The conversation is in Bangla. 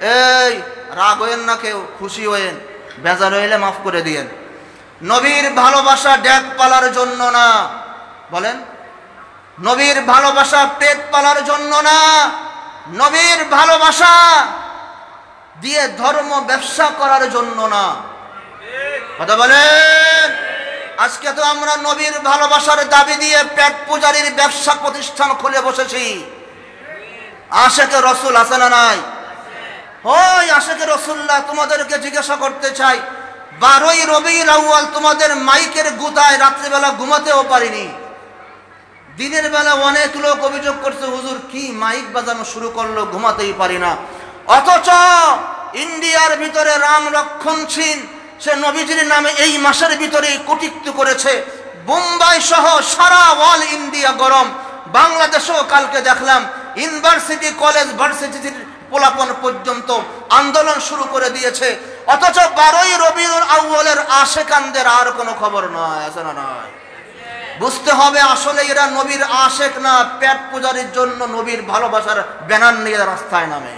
এই রাগ হইেন না, কেউ খুশি হইেন, বেজার হইলে মাফ করে দিয়েন। নবীর ভালোবাসা ড্যাক পালার জন্য না, বলেন, নবীর ভালোবাসা পেট পালার জন্য না, নবীর ভালোবাসা দিয়ে ধর্ম ব্যবসা করার জন্য না। কথা বলেন। আজকে তো আমরা নবীর ভালোবাসার দাবি দিয়ে পেট পূজারীর ব্যবসা প্রতিষ্ঠান খুলে বসেছি। আশেকে রসুল আছে না নাই? ওই আশেকে রসুল্লাহ তোমাদেরকে জিজ্ঞাসা করতে চাই, 12ই রবিউল আউয়াল তোমাদের মাইকের গুতায় রাত্রিবেলা ঘুমাতেও পারিনি। দিনের বেলা অনেক লোক অভিযোগ করছে, হুজুর কি মাইক বাজানো শুরু করলো, ঘুমাতেই পারি না। অথচ ইন্ডিয়ার ভিতরে রাম লক্ষণ সিং সে নবীজির নামে এই মাসের ভিতরেই কটূক্তি করেছে। বোম্বাই সহ সারা অল ইন্ডিয়া গরম। বাংলাদেশেও কালকে দেখলাম ইউনিভার্সিটি কলেজ ভার্সিটির পোলাপন পর্যন্ত আন্দোলন শুরু করে দিয়েছে। অথচ 12ই রবিউল আউয়ালের আশেকানদের আর কোনো খবর নয়, আছে না নয়? বুঝতে হবে আসলে এরা নবীর আশেক না, পেট পূজারির জন্য নবীর ভালোবাসার ব্যানার নিয়ে রাস্তায় নামে।